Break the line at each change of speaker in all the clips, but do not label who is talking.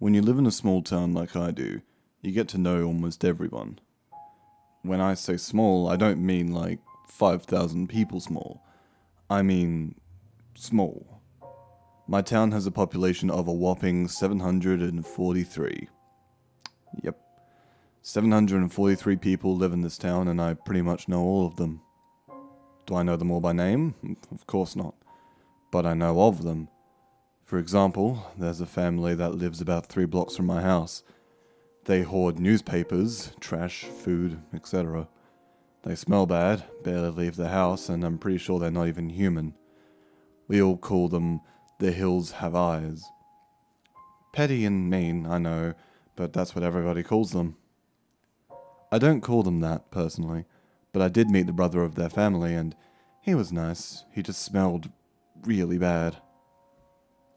When you live in a small town like I do, you get to know almost everyone. When I say small, I don't mean like 5,000 people small. I mean small. My town has a population of a whopping 743. Yep. 743 people live in this town, and I pretty much know all of them. Do I know them all by name? Of course not. But I know of them. For example, there's a family that lives about 3 blocks from my house. They hoard newspapers, trash, food, etc. They smell bad, barely leave the house, and I'm pretty sure they're not even human. We all call them the Hills Have Eyes. Petty and mean, I know, but that's what everybody calls them. I don't call them that, personally, but I did meet the brother of their family, and he was nice. He just smelled really bad.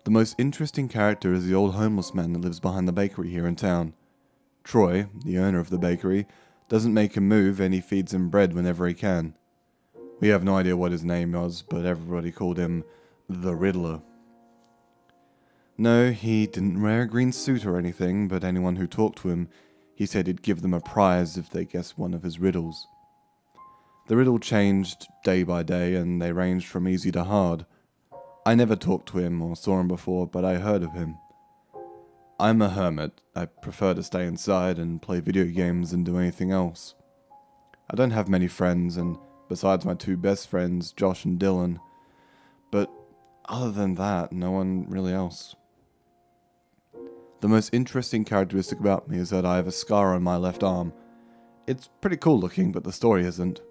The most interesting character is the old homeless man that lives behind the bakery here in town. Troy, the owner of the bakery, doesn't make him move, and he feeds him bread whenever he can. We have no idea what his name was, but everybody called him the Riddler. No, he didn't wear a green suit or anything, but anyone who talked to him, he said he'd give them a prize if they guessed one of his riddles. The riddle changed day by day, and they ranged from easy to hard. I never talked to him or saw him before, but I heard of him. I'm a hermit. I prefer to stay inside and play video games than do anything else. I don't have many friends, and besides my 2 best friends, Josh and Dylan. But other than that, no one really else. The most interesting characteristic about me is that I have a scar on my left arm. It's pretty cool looking, but the story isn't.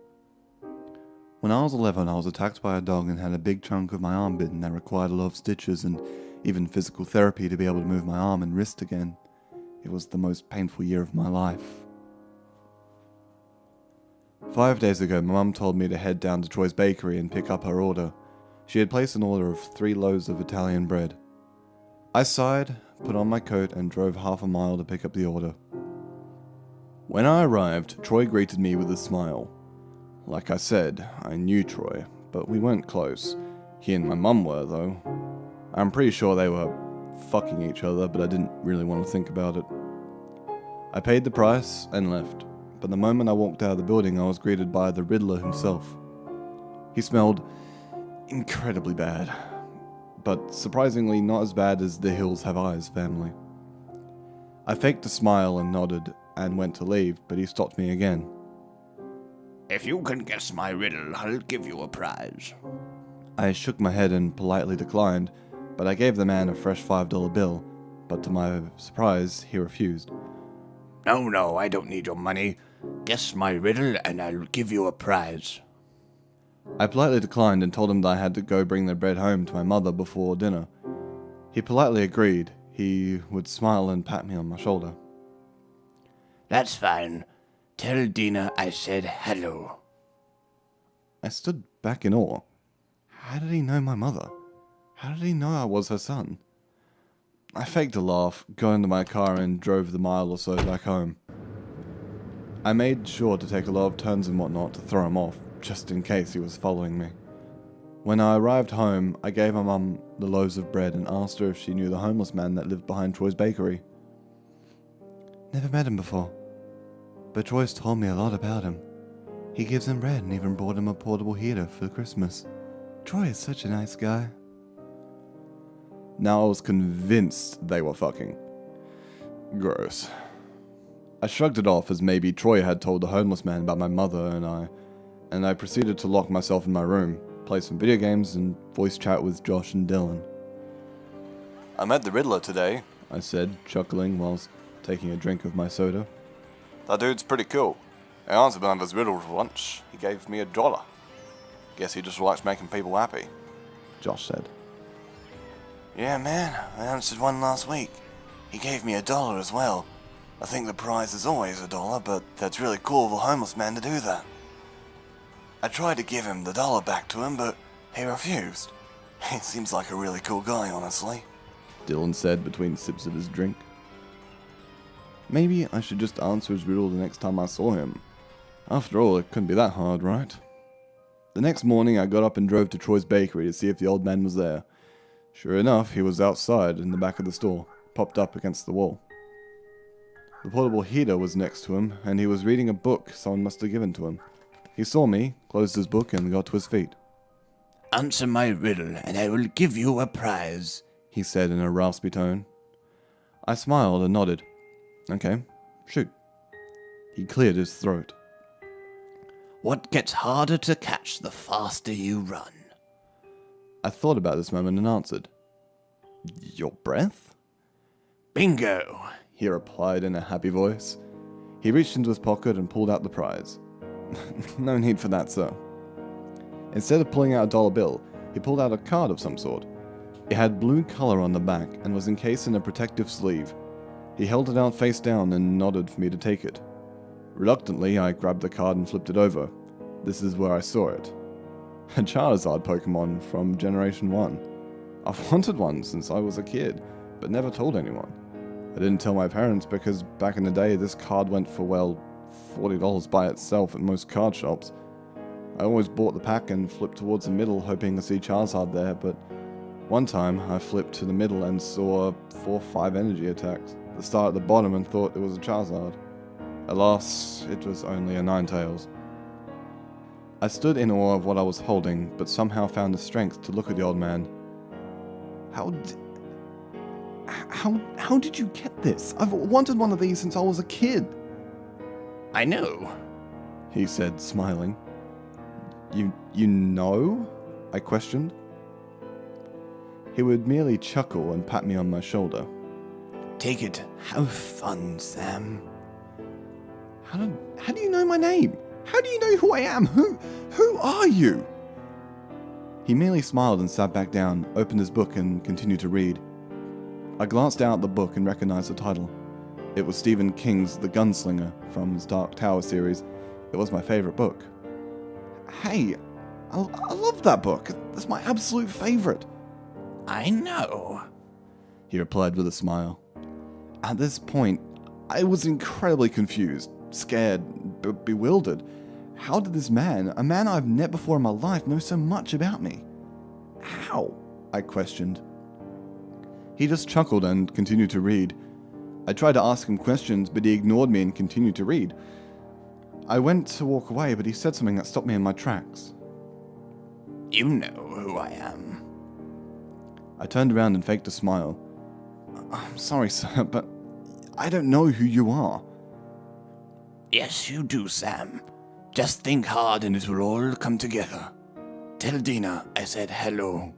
When I was 11, I was attacked by a dog and had a big chunk of my arm bitten that required a lot of stitches and even physical therapy to be able to move my arm and wrist again. It was the most painful year of my life. 5 days ago, my mum told me to head down to Troy's bakery and pick up her order. She had placed an order of 3 loaves of Italian bread. I sighed, put on my coat, and drove half a mile to pick up the order. When I arrived, Troy greeted me with a smile. Like I said, I knew Troy, but we weren't close. He and my mum were, though. I'm pretty sure they were fucking each other, but I didn't really want to think about it. I paid the price and left, but the moment I walked out of the building, I was greeted by the Riddler himself. He smelled incredibly bad, but surprisingly not as bad as the Hills Have Eyes family. I faked a smile and nodded and went to leave, but he stopped me again.
If you can guess my riddle, I'll give you a prize.
I shook my head and politely declined, but I gave the man a fresh $5 bill, but to my surprise, he refused.
No, I don't need your money. Guess my riddle and I'll give you a prize.
I politely declined and told him that I had to go bring the bread home to my mother before dinner. He politely agreed. He would smile and pat me on my shoulder.
That's fine. Tell Dina I said hello.
I stood back in awe. How did he know my mother? How did he know I was her son? I faked a laugh, got into my car, and drove the mile or so back home. I made sure to take a lot of turns and whatnot to throw him off, just in case he was following me. When I arrived home, I gave my mum the loaves of bread and asked her if she knew the homeless man that lived behind Troy's bakery. Never met him before, but Troy's told me a lot about him. He gives him bread and even bought him a portable heater for Christmas. Troy is such a nice guy. Now I was convinced they were fucking. Gross. I shrugged it off as maybe Troy had told the homeless man about my mother and I proceeded to lock myself in my room, play some video games, and voice chat with Josh and Dylan. I met the Riddler today, I said, chuckling whilst taking a drink of my soda. That dude's pretty cool. I answered one of his riddles once. He gave me $1. Guess he just likes making people happy, Josh said. Yeah, man, I answered one last week. He gave me $1 as well. I think the prize is always $1, but that's really cool of a homeless man to do that. I tried to give him the $1 back to him, but he refused. He seems like a really cool guy, honestly, Dylan said between sips of his drink. Maybe I should just answer his riddle the next time I saw him. After all, it couldn't be that hard, right? The next morning, I got up and drove to Troy's bakery to see if the old man was there. Sure enough, he was outside in the back of the store. popped up against the wall. The portable heater was next to him, and he was reading a book someone must have given to him. He saw me, closed his book, and got to his feet.
Answer my riddle, and I will give you a prize,
he said in a raspy tone. I smiled and nodded. Okay, shoot. He cleared his throat.
What gets harder to catch the faster you run?
I thought about this moment and answered. Your breath?
Bingo,
he replied in a happy voice. He reached into his pocket and pulled out the prize. No need for that, sir. Instead of pulling out a dollar bill, he pulled out a card of some sort. It had blue color on the back and was encased in a protective sleeve. He held it out face down and nodded for me to take it. Reluctantly, I grabbed the card and flipped it over. This is where I saw it. A Charizard Pokemon from Generation 1. I've wanted one since I was a kid, but never told anyone. I didn't tell my parents because back in the day this card went for, well, $40 by itself at most card shops. I always bought the pack and flipped towards the middle hoping to see Charizard there, but one time I flipped to the middle and saw 4 or 5 energy attacks. The star at the bottom and thought it was a Charizard. Alas, it was only a Ninetales. I stood in awe of what I was holding, but somehow found the strength to look at the old man. How did you get this? I've wanted one of these since I was a kid.
I know,
he said, smiling. You know? I questioned. He would merely chuckle and pat me on my shoulder.
Take it. Have fun, Sam.
How do you know my name? How do you know who I am? Who are you? He merely smiled and sat back down, opened his book and continued to read. I glanced down at the book and recognized the title. It was Stephen King's The Gunslinger from his Dark Tower series. It was my favorite book. Hey, I love that book. That's my absolute favorite.
I know,
he replied with a smile. At this point, I was incredibly confused, scared, bewildered. How did this man, a man I've met before in my life, know so much about me? How? I questioned. He just chuckled and continued to read. I tried to ask him questions, but he ignored me and continued to read. I went to walk away, but he said something that stopped me in my tracks.
You know who I am.
I turned around and faked a smile. I'm sorry, sir, but I don't know who you are.
Yes, you do, Sam. Just think hard and it will all come together. Tell Dina I said hello.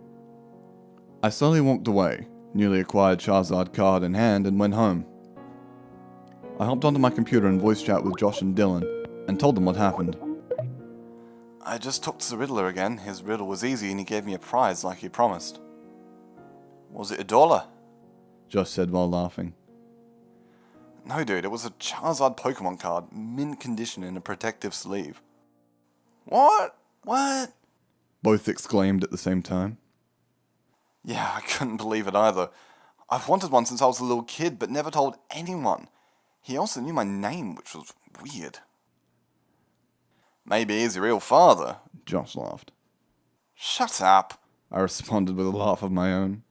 I slowly walked away, newly acquired Charizard card in hand, and went home. I hopped onto my computer and voice chat with Josh and Dylan, and told them what happened. I just talked to the Riddler again. His riddle was easy and he gave me a prize like he promised. Was it $1? Josh said while laughing. No, dude, it was a Charizard Pokemon card, mint condition in a protective sleeve. What? What? Both exclaimed at the same time. Yeah, I couldn't believe it either. I've wanted one since I was a little kid, but never told anyone. He also knew my name, which was weird. Maybe he's your real father, Josh laughed. Shut up, I responded with a laugh of my own.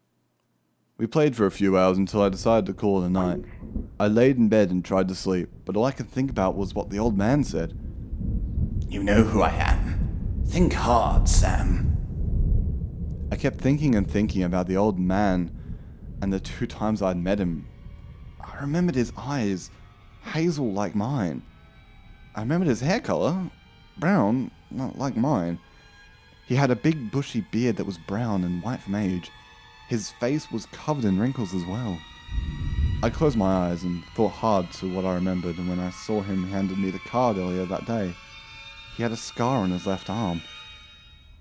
We played for a few hours until I decided to call it a night. I laid in bed and tried to sleep, but all I could think about was what the old man said.
You know who I am. Think hard, Sam.
I kept thinking and thinking about the old man and the 2 times I'd met him. I remembered his eyes, hazel like mine. I remembered his hair color, brown, not like mine. He had a big bushy beard that was brown and white from age. His face was covered in wrinkles as well. I closed my eyes and thought hard to what I remembered, and when I saw him handed me the card earlier that day, he had a scar on his left arm.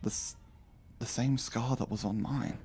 The same scar that was on mine.